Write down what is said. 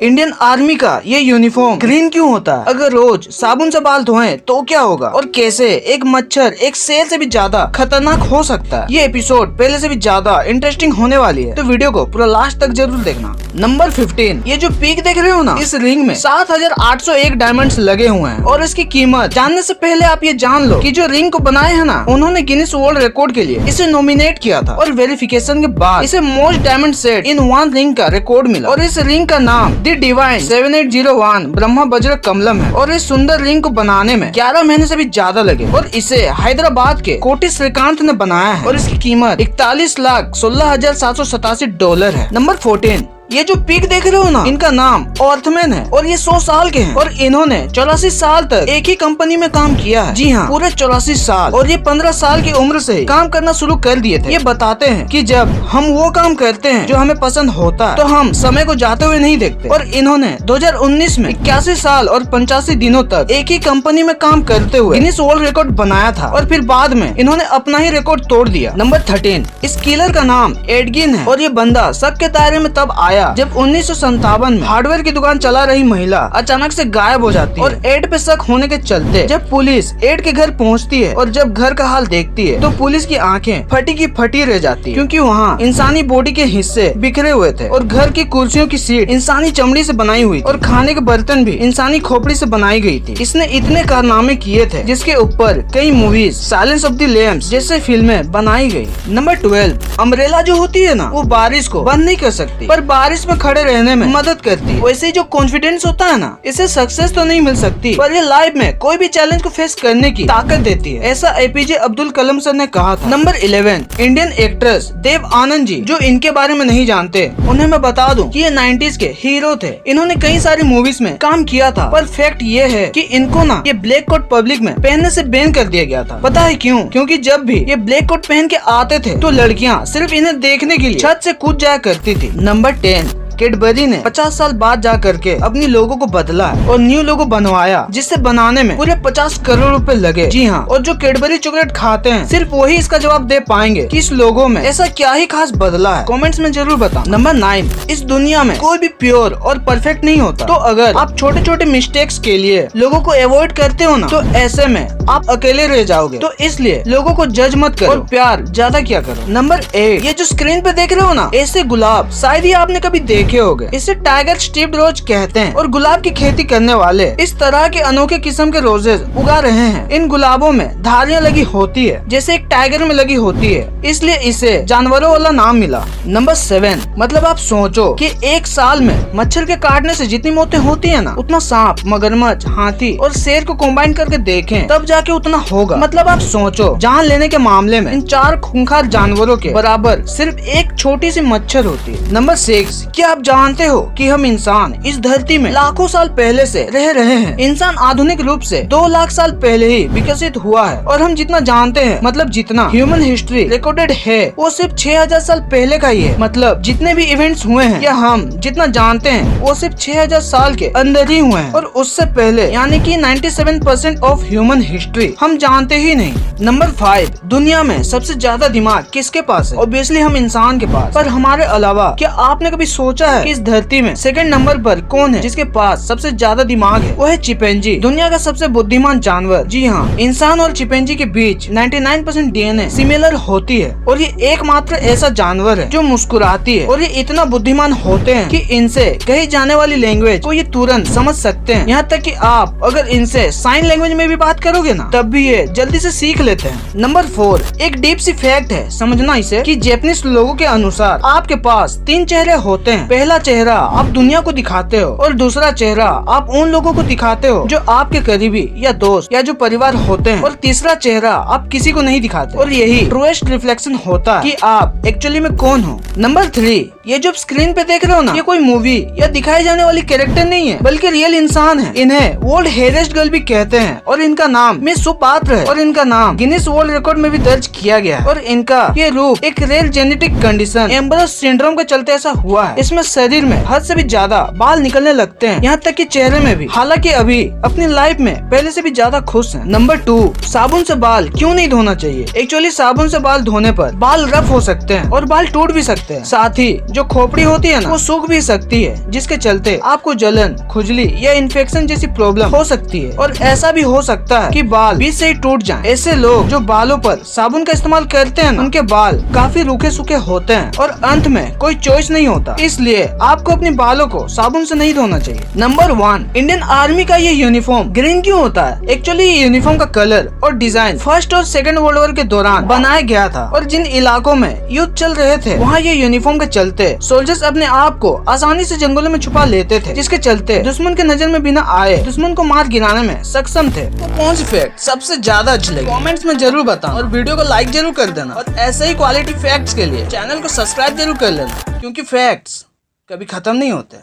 Indian army का ये uniform green क्यों होता है? अगर रोज साबुन से बाल धोएं तो क्या होगा? और कैसे एक मच्छर एक सेल से भी ज्यादा खतरनाक हो सकता है? ये एपिसोड पहले से भी ज्यादा इंटरेस्टिंग होने वाली है, तो वीडियो को पूरा लास्ट तक जरूर देखना। नंबर 15, ये जो पीक देख रहे हो ना, इस रिंग में 7801 डायमंड्स लगे हुए हैं और इसकी कीमत जानने से पहले आप ये जान लो कि जो रिंग को बनाए है ना, उन्होंने गिनीज वर्ल्ड रिकॉर्ड के लिए इसे नॉमिनेट किया था और वेरिफिकेशन के बाद इसे most diamond set in one ring का रिकॉर्ड मिला। और इस रिंग का नाम द डिवाइन 7801 ब्रह्मा वज्र कमलम है और इस सुंदर रिंग को बनाने में 11 महीने से भी ज्यादा लगे और इसे हैदराबाद के कोटी श्रीकांत ने बनाया है और इसकी कीमत $41,16,787 है। नंबर 14, ये जो पीक देख रहे हो ना, इनका नाम ऑर्थमैन है और ये 100 साल के हैं और इन्होंने 84 साल तक एक ही कंपनी में काम किया है। जी हाँ, पूरे 84 साल। और ये 15 साल की उम्र से ही काम करना शुरू कर दिए थे। ये बताते हैं कि जब हम वो काम करते हैं जो हमें पसंद होता है तो हम समय को जाते हुए नहीं देखते। और इन्होंने 2019 में 81 साल और 85 दिनों तक एक ही कंपनी में काम करते हुए गिनीज वर्ल्ड रिकॉर्ड बनाया था और फिर बाद में इन्होंने अपना ही रिकॉर्ड तोड़ दिया। नंबर 13, इस किलर का नाम एडगिन है और ये बंदा शक के दायरे में तब आया जब 1957 में हार्डवेयर की दुकान चला रही महिला अचानक से गायब हो जाती है और एड पे शक होने के चलते जब पुलिस एड के घर पहुंचती है और जब घर का हाल देखती है तो पुलिस की आंखें फटी की फटी रह जाती है, क्योंकि वहाँ इंसानी बॉडी के हिस्से बिखरे हुए थे और घर की कुर्सियों की सीट इंसानी चमड़ी से बनाई हुई और खाने के बर्तन भी इंसानी खोपड़ी से बनाई गई थी। इसने इतने कारनामे किए थे जिसके ऊपर कई movies silence of the lambs जैसे फिल्में बनाई गई। नंबर 12, अम्ब्रेला जो होती है ना, वो बारिश को बंद नहीं कर सकती पर बारिश में खड़े रहने में मदद करती है। वैसे जो कॉन्फिडेंस होता है ना, इसे सक्सेस तो नहीं मिल सकती पर ये लाइफ में कोई भी चैलेंज को फेस करने की ताकत देती है, ऐसा एपीजे अब्दुल कलाम सर ने कहा था। Number 11, Indian actress Dev Anand ji. जो इनके बारे में नहीं जानते उन्हें मैं बता दूं कि ये 90s के हीरो थे। इन्होंने कई सारी मूवीज में काम किया था पर फैक्ट ये है कि इनको ना ये ब्लैक कोट पब्लिक में पहनने से बैन कर दिया गया था। पता है क्यों? क्योंकि जब भी ये ब्लैक कोट पहन के आते थे तो लड़कियां सिर्फ इन्हें देखने के लिए छत से कूद जाया करती थी। नंबर 10, कैडबरी ने 50 साल बाद जा करके अपनी लोगो को बदला है और न्यू लोगो बनवाया, जिससे बनाने में पूरे 50 करोड़ रुपए लगे। जी हाँ, और जो कैडबरी चॉकलेट खाते हैं सिर्फ वही इसका जवाब दे पाएंगे कि इस लोगो में ऐसा क्या ही खास बदला है। कमेंट्स में जरूर बताओ। नंबर 9, इस दुनिया में कोई भी प्योर और परफेक्ट नहीं होता, तो अगर आप छोटे छोटे मिस्टेक्स के लिए लोगों को अवॉइड करते हो ना, तो ऐसे में आप अकेले रह जाओगे। तो इसलिए लोगों को जज मत करो और प्यार ज्यादा किया करो। नंबर 8, ये जो स्क्रीन पे देख रहे हो ना, ऐसे गुलाब शायद ही आपने कभी देखे होंगे। इसे टाइगर स्ट्रिप्ड रोज कहते हैं और गुलाब की खेती करने वाले इस तरह के अनोखे किस्म के रोजेस उगा रहे हैं। इन गुलाबों में धारियां लगी होती है जैसे एक टाइगर में लगी होती है, इसलिए इसे जानवरों वाला नाम मिला। नंबर 7, मतलब आप सोचो कि एक साल में मच्छर के काटने से जितनी मौतें होती है ना, उतना सांप, मगरमच्छ, हाथी और शेर को कंबाइन करके देखें तब जाके उतना होगा। मतलब आप सोचो, जान लेने के मामले में इन 4 खूंखार जानवरों के बराबर सिर्फ एक छोटी सी मच्छर होती है। नंबर 6, क्या आप जानते हो कि हम इंसान इस धरती में लाखों साल पहले से रह रहे हैं। इंसान आधुनिक रूप से 2 लाख साल पहले ही विकसित हुआ है और हम जितना जानते हैं, मतलब जितना ह्यूमन हिस्ट्री रिकॉर्डेड है, वो सिर्फ 6000 साल पहले का ही है। मतलब जितने भी इवेंट्स हुए हैं या हम जितना जानते हैं वो सिर्फ 6000 साल के अंदर ही हुए हैं और उससे पहले यानी कि 97% ऑफ ह्यूमन हिस्ट्री हम जानते ही नहीं। नंबर 5, दुनिया में सबसे ज्यादा दिमाग किसके पास है? ऑब्वियसली हम इंसान के पास। पर हमारे अलावा क्या आपने कभी सोचा है कि इस धरती में सेकंड नंबर पर कौन है जिसके पास सबसे ज्यादा दिमाग है? वो है चिंपैंजी, दुनिया का सबसे बुद्धिमान जानवर। जी हाँ, इंसान और चिंपैंजी के बीच 99% डीएनए सिमिलर होती है और ये एकमात्र ऐसा जानवर है जो मुस्कुराती है। और ये इतना बुद्धिमान होते हैं कि इनसे कही जाने वाली लैंग्वेज को ये तुरंत समझ सकते हैं। यहाँ तक कि आप अगर इनसे साइन लैंग्वेज में भी बात करोगे ना, तब भी ये जल्दी से सीख लेते हैं। नंबर 4, एक डीप सी फैक्ट है, समझना इसे, कि जापानीज लोगों के अनुसार आपके पास 3 चेहरे होते हैं। पहला चेहरा आप दुनिया को दिखाते हो और दूसरा चेहरा आप उन लोगों को दिखाते हो जो आपके करीबी या दोस्त या जो परिवार होते हैं, और तीसरा चेहरा आप किसी को नहीं दिखाते। और यही ट्रूएस्ट रिफ्लेक्शन होता है कि आप एक्चुअली में कौन हो। नंबर 3, ये जो स्क्रीन पे देख रहे हो ना, ये कोई मूवी या दिखाई जाने वाली कैरेक्टर नहीं है बल्कि रियल इंसान है। इन्हें वर्ल्ड हेरेस्ट गर्ल भी कहते हैं और इनका नाम मिस सुपात्र है और इनका नाम गिनीज वर्ल्ड रिकॉर्ड में भी दर्ज किया गया है। और इनका ये रूप एक rare genetic condition Ambras syndrome के चलते ऐसा हुआ है। इसमें बस शरीर में हद से भी ज्यादा बाल निकलने लगते हैं, यहाँ तक कि चेहरे में भी। हालांकि अभी अपनी लाइफ में पहले से भी ज्यादा खुश हैं। नंबर 2, साबुन से बाल क्यों नहीं धोना चाहिए। एक्चुअली साबुन से बाल धोने पर बाल रफ हो सकते हैं और बाल टूट भी सकते हैं। साथ ही जो खोपड़ी होती है ना, वो सूख भी सकती है, जिसके चलते आपको जलन, खुजली या इन्फेक्शन जैसी प्रॉब्लम हो सकती है। और ऐसा भी हो सकता है कि बाल बीच से ही टूट जाएं। ऐसे लोग जो बालों पर साबुन का इस्तेमाल करते हैं, उनके बाल काफी रूखे सूखे होते हैं और अंत में कोई चॉइस नहीं होता। इसलिए आपको अपने बालों को साबुन से नहीं धोना चाहिए। नंबर 1, इंडियन आर्मी का ये यूनिफॉर्म ग्रीन क्यों होता है। एक्चुअली ये यूनिफॉर्म का कलर और डिजाइन फर्स्ट और सेकंड वर्ल्ड वॉर के दौरान बनाया गया था और जिन इलाकों में युद्ध चल रहे थे, वहाँ ये यूनिफॉर्म के चलते सोल्जर्स अपने आप को आसानी से जंगलों में छुपा लेते थे, जिसके चलते दुश्मन के नजर में बिना आए दुश्मन को मार गिराने में सक्षम थे। तो कौन सी फैक्ट सबसे ज्यादा अच्छी लगी कमेंट्स में जरूर बताना और वीडियो को लाइक जरूर कर देना। और ऐसे ही क्वालिटी फैक्ट्स के लिए चैनल को सब्सक्राइब जरूर कर लेना, क्योंकि फैक्ट्स कभी खत्म नहीं होते।